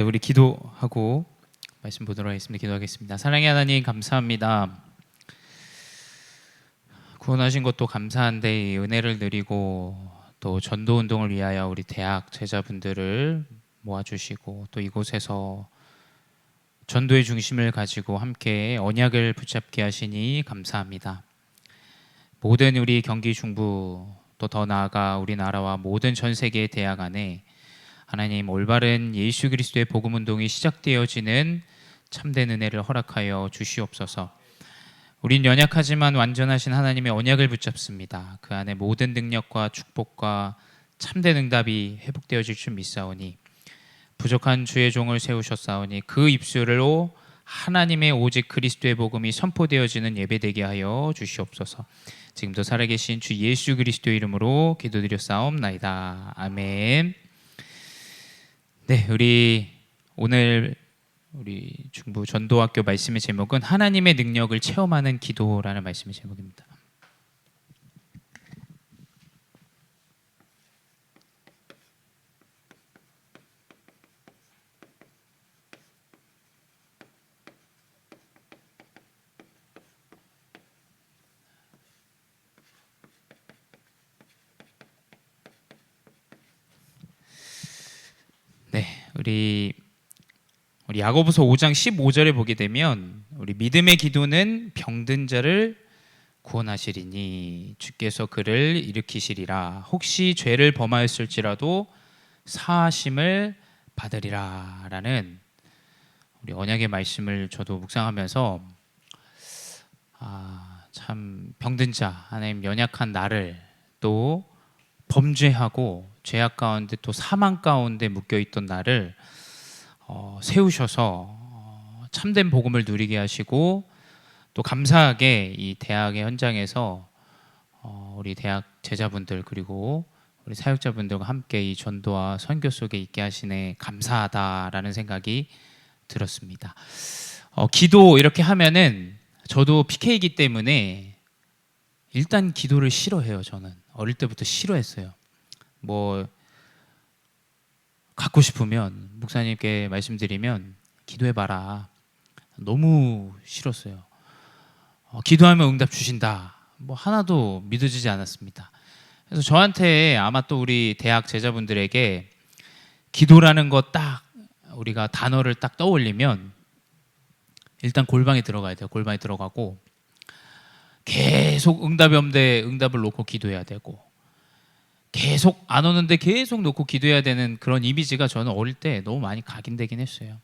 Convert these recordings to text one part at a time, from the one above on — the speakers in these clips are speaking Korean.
우리 기도하고 말씀 보도록 하겠습니다. 기도하겠습니다. 사랑의 하나님, 감사합니다. 구원하신 것도 감사한데 이 은혜를 누리고 또 전도 운동을 위하여 우리 대학 제자분들을 모아주시고 또 이곳에서 전도의 중심을 가지고 함께 언약을 붙잡게 하시니 감사합니다. 모든 우리 경기 중부 또 더 나아가 우리나라와 모든 전 세계의 대학 안에 하나님 올바른 예수 그리스도의 복음 운동이 시작되어지는 참된 은혜를 허락하여 주시옵소서. 우린 연약하지만 완전하신 하나님의 언약을 붙잡습니다. 그 안에 모든 능력과 축복과 참된 응답이 회복되어질 줄 믿사오니 부족한 주의 종을 세우셨사오니 그 입술로 하나님의 오직 그리스도의 복음이 선포되어지는 예배되게 하여 주시옵소서. 지금도 살아계신 주 예수 그리스도의 이름으로 기도드렸사옵나이다. 아멘. 네, 오늘 우리 중부 전도학교 말씀의 제목은 하나님의 능력을 체험하는 기도라는 말씀의 제목입니다. 네, 우리 야고보서 5장 15절에 보게 되면 우리 믿음의 기도는 병든 자를 구원하시리니 주께서 그를 일으키시리라. 혹시 죄를 범하였을지라도 사하심을 받으리라 라는 우리 언약의 말씀을 저도 묵상하면서 참 병든 자, 하나님 연약한 나를 또 범죄하고 죄악 가운데 또 사망 가운데 묶여있던 나를 세우셔서 참된 복음을 누리게 하시고 또 감사하게 이 대학의 현장에서 우리 대학 제자분들 그리고 우리 사역자분들과 함께 이 전도와 선교 속에 있게 하시네 감사하다라는 생각이 들었습니다. 기도 이렇게 하면은 저도 PK이기 때문에 일단 기도를 싫어해요. 저는 어릴 때부터 싫어했어요. 뭐 갖고 싶으면 목사님께 말씀드리면 기도해봐라. 너무 싫었어요. 기도하면 응답 주신다. 뭐 하나도 믿어지지 않았습니다. 그래서 저한테 아마 또 우리 대학 제자분들에게 기도라는 거 딱 우리가 단어를 딱 떠올리면 일단 골방에 들어가야 돼요. 골방에 들어가고 계속 응답이 없는데 응답을 놓고 기도해야 되고 계속 안 오는데 계속 놓고 기도해야 되는 그런 이미지가 저는 어릴 때 너무 많이 각인되긴 했어요.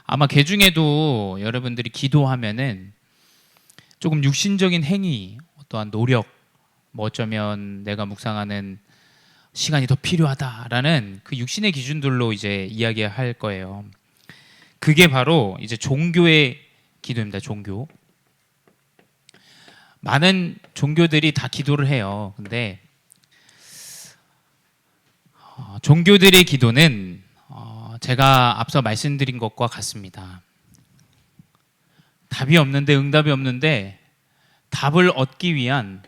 아마 개 중에도 여러분들이 기도하면은 조금 육신적인 행위, 어떠한 노력, 뭐 어쩌면 내가 묵상하는 시간이 더 필요하다라는 그 육신의 기준들로 이제 이야기할 거예요. 그게 바로 이제 종교의 기도입니다. 종교. 많은 종교들이 다 기도를 해요. 근데 종교들의 기도는 제가 앞서 말씀드린 것과 같습니다. 답이 없는데 응답이 없는데 답을 얻기 위한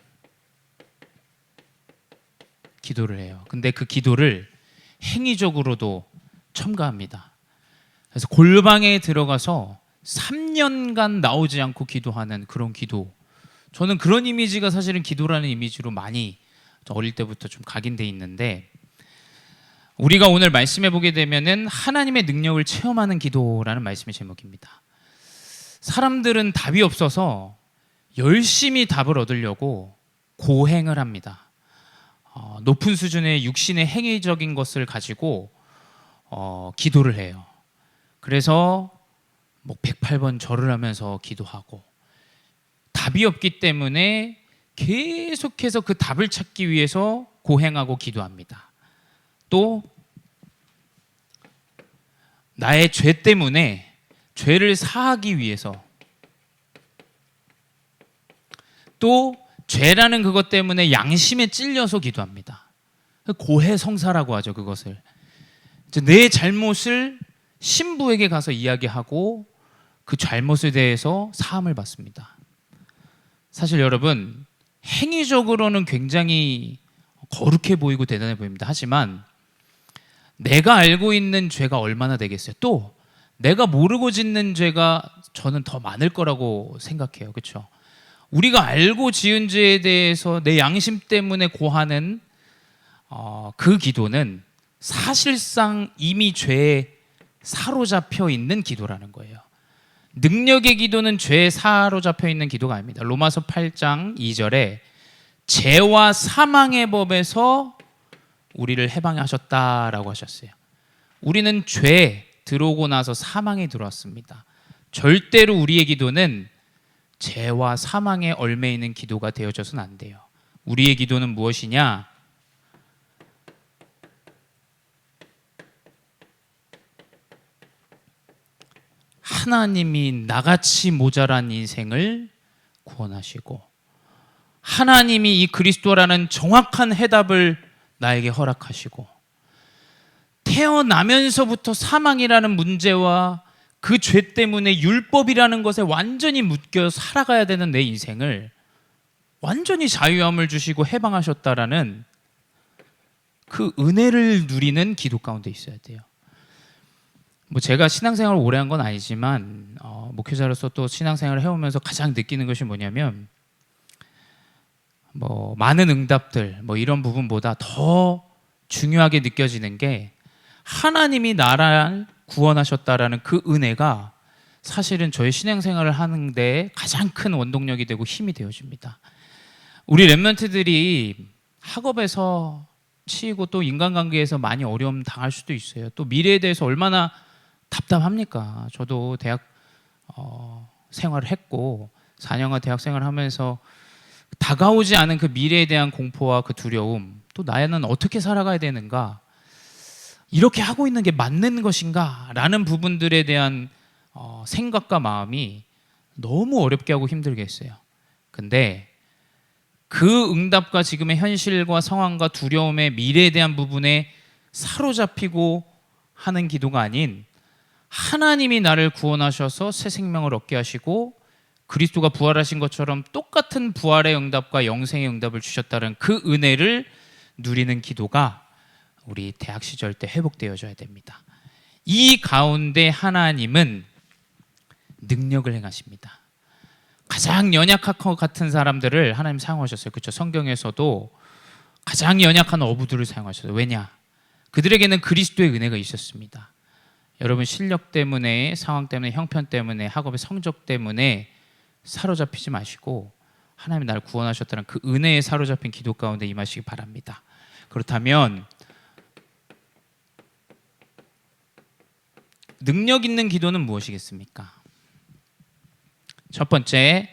기도를 해요. 근데 그 기도를 행위적으로도 첨가합니다. 그래서 골방에 들어가서 3년간 나오지 않고 기도하는 그런 기도. 저는 그런 이미지가 사실은 기도라는 이미지로 많이 어릴 때부터 좀 각인돼 있는데 우리가 오늘 말씀해 보게 되면은 하나님의 능력을 체험하는 기도라는 말씀의 제목입니다. 사람들은 답이 없어서 열심히 답을 얻으려고 고행을 합니다. 높은 수준의 육신의 행위적인 것을 가지고 기도를 해요. 그래서 뭐 108번 절을 하면서 기도하고 답이 없기 때문에 계속해서 그 답을 찾기 위해서 고행하고 기도합니다. 또 나의 죄 때문에 죄를 사하기 위해서 또 죄라는 그것 때문에 양심에 찔려서 기도합니다. 고해성사라고 하죠. 그것을 내 잘못을 신부에게 가서 이야기하고 그 잘못에 대해서 사함을 받습니다. 사실 여러분 행위적으로는 굉장히 거룩해 보이고 대단해 보입니다. 하지만 내가 알고 있는 죄가 얼마나 되겠어요? 또 내가 모르고 짓는 죄가 저는 더 많을 거라고 생각해요. 그렇죠? 우리가 알고 지은 죄에 대해서 내 양심 때문에 고하는 그 기도는 사실상 이미 죄에 사로잡혀 있는 기도라는 거예요. 능력의 기도는 죄에 사로잡혀 있는 기도가 아닙니다. 로마서 8장 2절에 죄와 사망의 법에서 우리를 해방하셨다라고 하셨어요. 우리는 죄에 들어오고 나서 사망에 들어왔습니다. 절대로 우리의 기도는 죄와 사망에 얽매 있는 기도가 되어져서는 안 돼요. 우리의 기도는 무엇이냐? 하나님이 나같이 모자란 인생을 구원하시고 하나님이 이 그리스도라는 정확한 해답을 나에게 허락하시고 태어나면서부터 사망이라는 문제와 그 죄 때문에 율법이라는 것에 완전히 묶여 살아가야 되는 내 인생을 완전히 자유함을 주시고 해방하셨다라는 그 은혜를 누리는 기도 가운데 있어야 돼요. 뭐 제가 신앙생활을 오래 한 건 아니지만 목회자로서 또 신앙생활을 해오면서 가장 느끼는 것이 뭐냐면 뭐 많은 응답들 뭐 이런 부분보다 더 중요하게 느껴지는 게 하나님이 나를 구원하셨다라는 그 은혜가 사실은 저의 신앙생활을 하는 데 가장 큰 원동력이 되고 힘이 되어줍니다. 우리 랩런트들이 학업에서 치이고 또 인간관계에서 많이 어려움 당할 수도 있어요. 또 미래에 대해서 얼마나 답답합니까? 저도 대학 생활을 했고 4년간 대학 생활을 하면서 다가오지 않은 그 미래에 대한 공포와 그 두려움, 또 나는 어떻게 살아가야 되는가, 이렇게 하고 있는 게 맞는 것인가 라는 부분들에 대한 생각과 마음이 너무 어렵게 하고 힘들게 했어요. 근데 그 응답과 지금의 현실과 상황과 두려움의 미래에 대한 부분에 사로잡히고 하는 기도가 아닌 하나님이 나를 구원하셔서 새 생명을 얻게 하시고 그리스도가 부활하신 것처럼 똑같은 부활의 응답과 영생의 응답을 주셨다는 그 은혜를 누리는 기도가 우리 대학 시절 때 회복되어져야 됩니다. 이 가운데 하나님은 능력을 행하십니다. 가장 연약한 것 같은 사람들을 하나님 사용하셨어요. 그렇죠? 성경에서도 가장 연약한 어부들을 사용하셨어요. 왜냐? 그들에게는 그리스도의 은혜가 있었습니다. 여러분 실력 때문에, 상황 때문에, 형편 때문에, 학업의 성적 때문에 사로잡히지 마시고 하나님이 나를 구원하셨다는 그 은혜에 사로잡힌 기도 가운데 임하시기 바랍니다. 그렇다면 능력 있는 기도는 무엇이겠습니까? 첫 번째,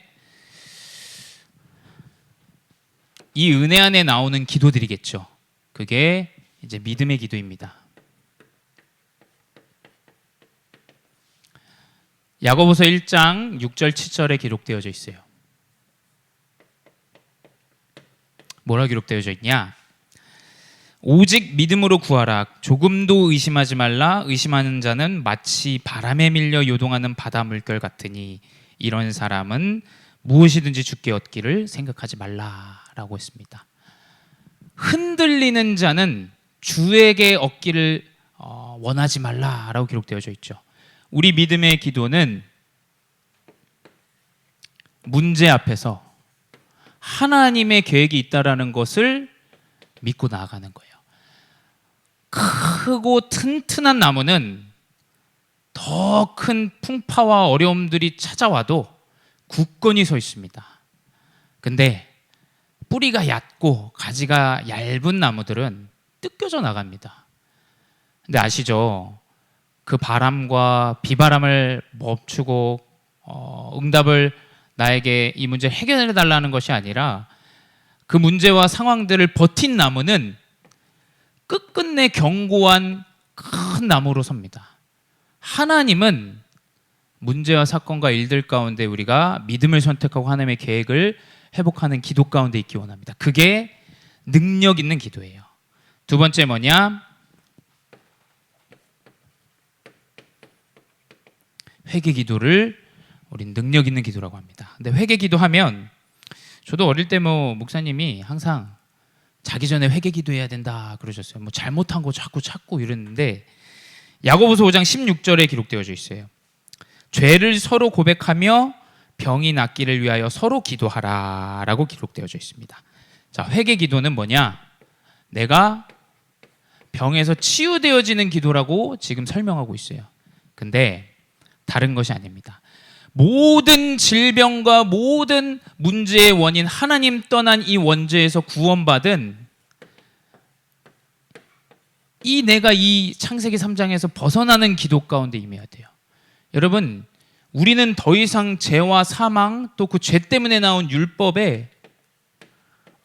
이 은혜 안에 나오는 기도들이겠죠. 그게 이제 믿음의 기도입니다. 야고보서 1장 6절 7절에 기록되어져 있어요. 뭐라 기록되어져 있냐? 오직 믿음으로 구하라. 조금도 의심하지 말라. 의심하는 자는 마치 바람에 밀려 요동하는 바다 물결 같으니 이런 사람은 무엇이든지 주께 얻기를 생각하지 말라라고 했습니다. 흔들리는 자는 주에게 얻기를 원하지 말라라고 기록되어져 있죠. 우리 믿음의 기도는 문제 앞에서 하나님의 계획이 있다라는 것을 믿고 나아가는 거예요. 크고 튼튼한 나무는 더 큰 풍파와 어려움들이 찾아와도 굳건히 서 있습니다. 근데 뿌리가 얕고 가지가 얇은 나무들은 뜯겨져 나갑니다. 근데 아시죠? 그 바람과 비바람을 멈추고 응답을 나에게 이 문제를 해결해 달라는 것이 아니라 그 문제와 상황들을 버틴 나무는 끝끝내 견고한 큰 나무로 섭니다. 하나님은 문제와 사건과 일들 가운데 우리가 믿음을 선택하고 하나님의 계획을 회복하는 기도 가운데 있기 원합니다. 그게 능력 있는 기도예요. 두 번째 뭐냐? 회개 기도를 우린 능력 있는 기도라고 합니다. 근데 회개 기도하면 저도 어릴 때 목사님이 항상 자기 전에 회개 기도해야 된다 그러셨어요. 뭐 잘못한 거 자꾸 찾고 이랬는데 야고보서 5장 16절에 기록되어져 있어요. 죄를 서로 고백하며 병이 낫기를 위하여 서로 기도하라라고 기록되어져 있습니다. 자, 회개 기도는 뭐냐? 내가 병에서 치유되어지는 기도라고 지금 설명하고 있어요. 근데 다른 것이 아닙니다. 모든 질병과 모든 문제의 원인 하나님 떠난 이 원죄에서 구원받은 내가 이 창세기 3장에서 벗어나는 기도 가운데 임해야 돼요. 여러분, 우리는 더 이상 죄와 사망 또 그 죄 때문에 나온 율법에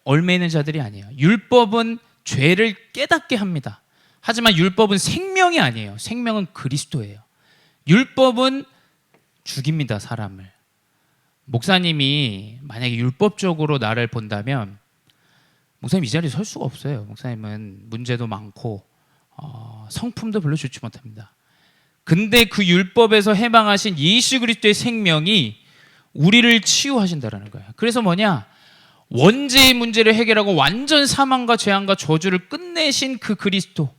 얽매 있는 자들이 아니에요. 율법은 죄를 깨닫게 합니다. 하지만 율법은 생명이 아니에요. 생명은 그리스도예요. 율법은 죽입니다, 사람을. 목사님이 만약에 율법적으로 나를 본다면 목사님 이 자리에 설 수가 없어요. 목사님은 문제도 많고 성품도 별로 좋지 못합니다. 근데 그 율법에서 해방하신 예수 그리스도의 생명이 우리를 치유하신다라는 거예요. 그래서 뭐냐? 원죄의 문제를 해결하고 완전 사망과 재앙과 저주를 끝내신 그 그리스도,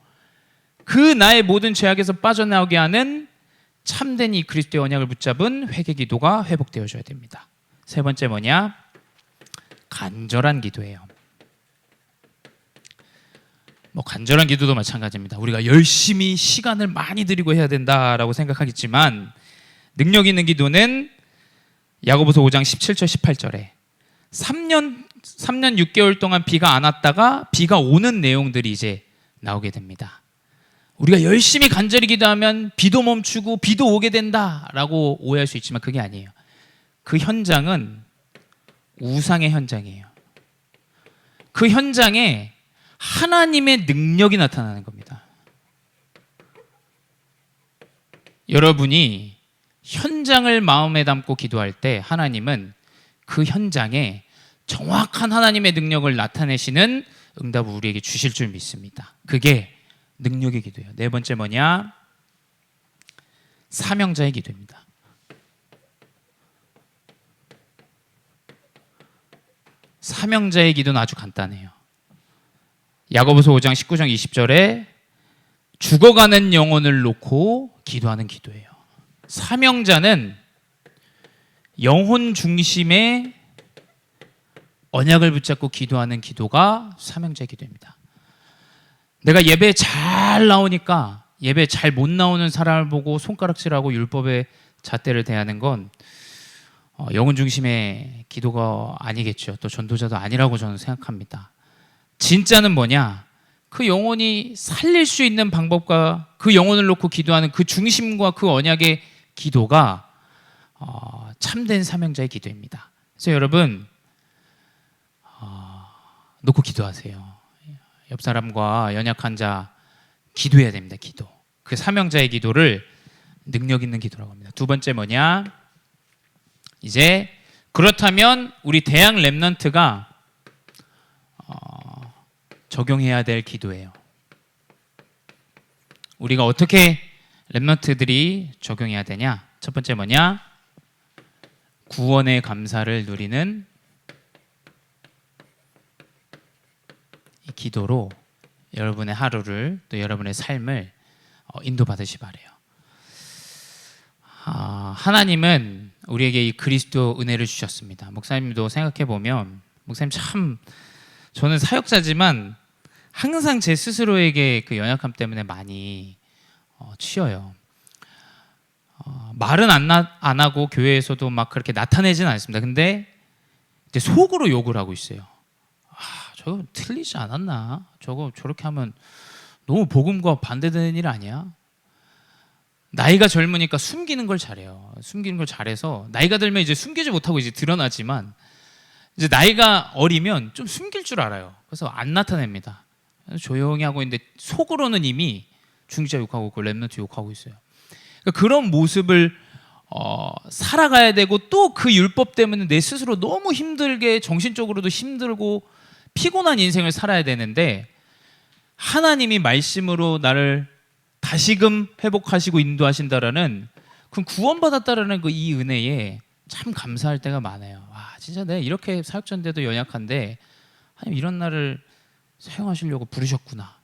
그 나의 모든 죄악에서 빠져나오게 하는 참된 이 그리스도의 언약을 붙잡은 회개 기도가 회복되어져야 됩니다. 세 번째 뭐냐? 간절한 기도예요. 뭐 간절한 기도도 마찬가지입니다. 우리가 열심히 시간을 많이 들이고 해야 된다라고 생각하겠지만 능력 있는 기도는 야고보서 5장 17절 18절에 3년 6개월 동안 비가 안 왔다가 비가 오는 내용들이 이제 나오게 됩니다. 우리가 열심히 간절히 기도하면 비도 멈추고 비도 오게 된다라고 오해할 수 있지만 그게 아니에요. 그 현장은 우상의 현장이에요. 그 현장에 하나님의 능력이 나타나는 겁니다. 여러분이 현장을 마음에 담고 기도할 때 하나님은 그 현장에 정확한 하나님의 능력을 나타내시는 응답을 우리에게 주실 줄 믿습니다. 그게 능력의 기도예요. 네 번째 뭐냐? 사명자의 기도입니다. 사명자의 기도는 아주 간단해요. 야고보서 5장 19장 20절에 죽어가는 영혼을 놓고 기도하는 기도예요. 사명자는 영혼 중심의 언약을 붙잡고 기도하는 기도가 사명자의 기도입니다. 내가 예배 잘 나오니까 예배 잘 못 나오는 사람을 보고 손가락질하고 율법의 잣대를 대하는 건 영혼 중심의 기도가 아니겠죠. 또 전도자도 아니라고 저는 생각합니다. 진짜는 뭐냐? 그 영혼이 살릴 수 있는 방법과 그 영혼을 놓고 기도하는 그 중심과 그 언약의 기도가 참된 사명자의 기도입니다. 그래서 여러분 놓고 기도하세요. 옆 사람과 연약한 자 기도해야 됩니다. 기도. 그 사명자의 기도를 능력 있는 기도라고 합니다. 두 번째 뭐냐? 이제 그렇다면 우리 대학 렘넌트가 적용해야 될 기도예요. 우리가 어떻게 렘넌트들이 적용해야 되냐? 첫 번째 뭐냐? 구원의 감사를 누리는 이 기도로 여러분의 하루를 또 여러분의 삶을 인도받으시 바래요. 하나님은 우리에게 이 그리스도 은혜를 주셨습니다. 목사님도 생각해 보면 목사님 참 저는 사역자지만 항상 제 스스로에게 그 연약함 때문에 많이 치여요. 말은 안 하고 교회에서도 막 그렇게 나타내지는 않습니다. 근데 이제 속으로 욕을 하고 있어요. 저거 틀리지 않았나? 저거 저렇게 하면 너무 복음과 반대되는 일 아니야? 나이가 젊으니까 숨기는 걸 잘해요. 숨기는 걸 잘해서 나이가 들면 이제 숨기지 못하고 이제 드러나지만 이제 나이가 어리면 좀 숨길 줄 알아요. 그래서 안 나타냅니다. 조용히 하고 있는데 속으로는 이미 중직자 욕하고 있고 렘넌트 욕하고 있어요. 그러니까 그런 모습을 살아가야 되고 또 그 율법 때문에 내 스스로 너무 힘들게 정신적으로도 힘들고 피곤한 인생을 살아야 되는데 하나님이 말씀으로 나를 다시금 회복하시고 인도하신다라는 그 구원받았다라는 그 이 은혜에 참 감사할 때가 많아요. 진짜 내가 이렇게 사역자인데도 연약한데 하나님 이런 나를 사용하시려고 부르셨구나.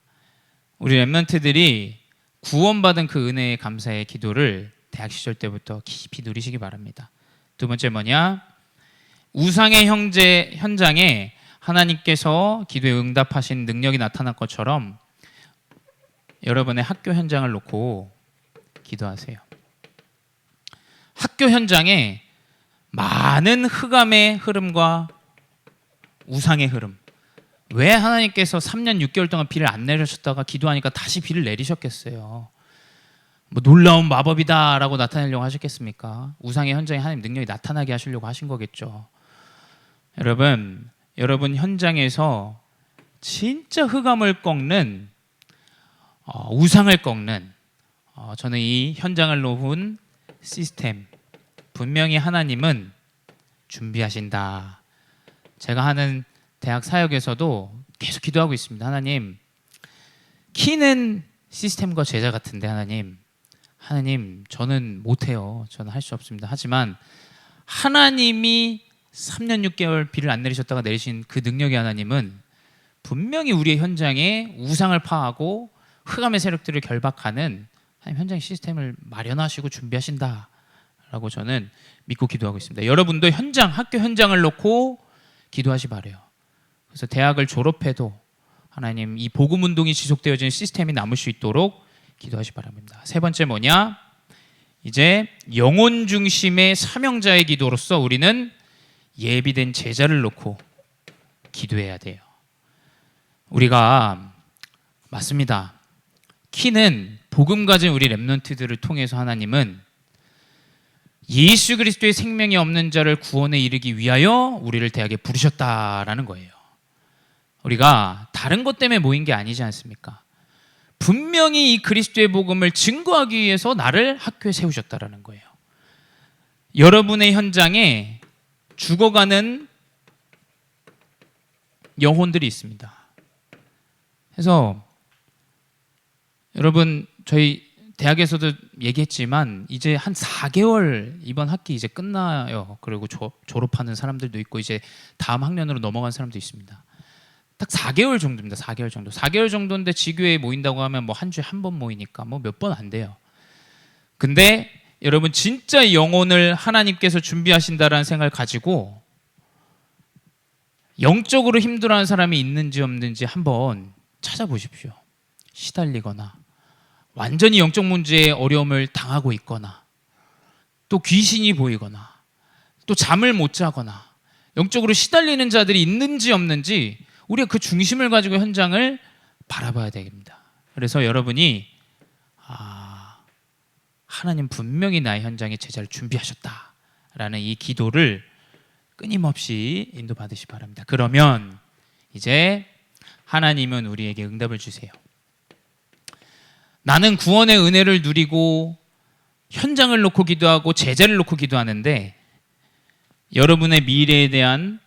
우리 렘넌트들이 구원받은 그 은혜에 감사의 기도를 대학 시절 때부터 깊이 누리시기 바랍니다. 두 번째 뭐냐? 우상의 현장에 하나님께서 기도에 응답하신 능력이 나타난 것처럼 여러분의 학교 현장을 놓고 기도하세요. 학교 현장에 많은 흑암의 흐름과 우상의 흐름. 왜 하나님께서 3년 6개월 동안 비를 안 내리셨다가 기도하니까 다시 비를 내리셨겠어요? 뭐 놀라운 마법이다라고 나타내려고 하셨겠습니까? 우상의 현장에 하나님 능력이 나타나게 하시려고 하신 거겠죠. 여러분 현장에서 진짜 흑암을 꺾는 우상을 꺾는 저는 이 현장을 놓은 시스템, 분명히 하나님은 준비하신다. 제가 하는 대학 사역에서도 계속 기도하고 있습니다. 하나님, 키는 시스템과 제자 같은데 하나님 저는 못해요. 저는 할 수 없습니다. 하지만 하나님이 3년 6개월 비를 안 내리셨다가 내리신 그 능력의 하나님은 분명히 우리의 현장에 우상을 파하고 흑암의 세력들을 결박하는 하나님 현장 시스템을 마련하시고 준비하신다라고 저는 믿고 기도하고 있습니다. 여러분도 학교 현장을 놓고 기도하시 바라요. 그래서 대학을 졸업해도 하나님 이 복음 운동이 지속되어지는 시스템이 남을 수 있도록 기도하시 바랍니다. 세 번째 뭐냐? 이제 영혼 중심의 사명자의 기도로서 우리는 예비된 제자를 놓고 기도해야 돼요. 우리가 맞습니다. 키는 복음 가진 우리 렘넌트들을 통해서 하나님은 예수 그리스도의 생명이 없는 자를 구원에 이르기 위하여 우리를 대학에 부르셨다라는 거예요. 우리가 다른 것 때문에 모인 게 아니지 않습니까? 분명히 이 그리스도의 복음을 증거하기 위해서 나를 학교에 세우셨다라는 거예요. 여러분의 현장에 죽어가는 영혼들이 있습니다. 그래서 여러분 저희 대학에서도 얘기했지만 이제 한 4개월 이번 학기 이제 끝나요. 그리고 졸업하는 사람들도 있고 이제 다음 학년으로 넘어간 사람도 있습니다. 딱 4개월 정도입니다. 4개월 정도. 4개월 정도인데 지교회에 모인다고 하면 뭐 한 주에 한 번 모이니까 뭐 몇 번 안 돼요. 근데 여러분 진짜 영혼을 하나님께서 준비하신다라는 생각을 가지고 영적으로 힘들어하는 사람이 있는지 없는지 한번 찾아보십시오. 시달리거나 완전히 영적 문제에 어려움을 당하고 있거나 또 귀신이 보이거나 또 잠을 못 자거나 영적으로 시달리는 자들이 있는지 없는지 우리가 그 중심을 가지고 현장을 바라봐야 됩니다. 그래서 여러분이 하나님 분명히 나의 현장에 제자를 준비하셨다라는 이 기도를 끊임없이 인도받으시 바랍니다. 그러면 이제 하나님은 우리에게 응답을 주세요. 나는 구원의 은혜를 누리고 현장을 놓고 기도하고 제자를 놓고 기도하는데 여러분의 미래에 대한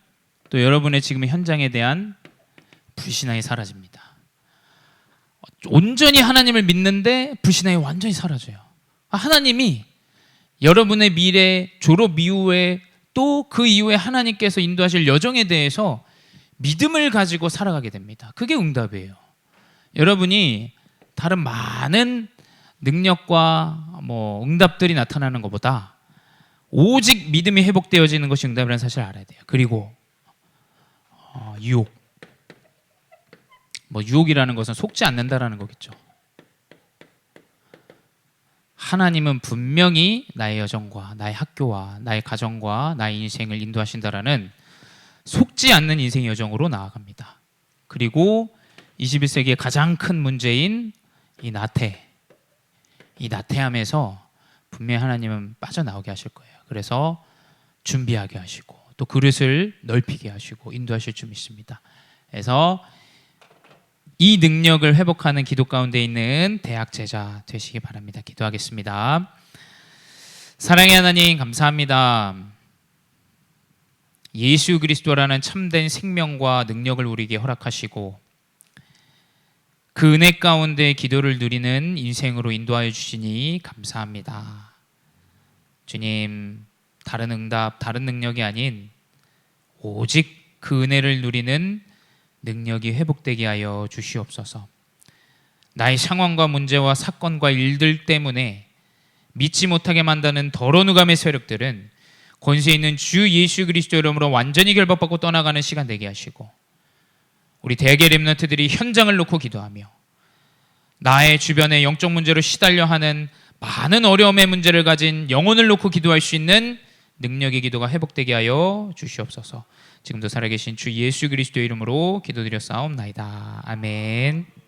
또 여러분의 지금의 현장에 대한 불신앙이 사라집니다. 온전히 하나님을 믿는데 불신앙이 완전히 사라져요. 하나님이 여러분의 미래 졸업 이후에 또 그 이후에 하나님께서 인도하실 여정에 대해서 믿음을 가지고 살아가게 됩니다. 그게 응답이에요. 여러분이 다른 많은 능력과 응답들이 나타나는 것보다 오직 믿음이 회복되어지는 것이 응답이라는 사실을 알아야 돼요. 그리고 유혹. 유혹이라는 것은 속지 않는다라는 거겠죠. 하나님은 분명히 나의 여정과 나의 학교와 나의 가정과 나의 인생을 인도하신다라는 속지 않는 인생의 여정으로 나아갑니다. 그리고 21세기의 가장 큰 문제인 이 나태함에서 분명히 하나님은 빠져나오게 하실 거예요. 그래서 준비하게 하시고 또 그릇을 넓히게 하시고 인도하실 줄 믿습니다. 그래서 이 능력을 회복하는 기도 가운데 있는 대학 제자 되시기 바랍니다. 기도하겠습니다. 사랑의 하나님 감사합니다. 예수 그리스도라는 참된 생명과 능력을 우리에게 허락하시고 그 은혜 가운데 기도를 누리는 인생으로 인도하여 주시니 감사합니다. 주님, 다른 응답, 다른 능력이 아닌 오직 그 은혜를 누리는 능력이 회복되게 하여 주시옵소서. 나의 상황과 문제와 사건과 일들 때문에 믿지 못하게 만드는 더러운 감의 세력들은 권세 있는 주 예수 그리스도 이름으로 완전히 결박받고 떠나가는 시간 되게 하시고, 우리 대개 렘넌트들이 현장을 놓고 기도하며 나의 주변의 영적 문제로 시달려 하는 많은 어려움의 문제를 가진 영혼을 놓고 기도할 수 있는 능력의 기도가 회복되게 하여 주시옵소서. 지금도 살아계신 주 예수 그리스도의 이름으로 기도드렸사옵나이다. 아멘.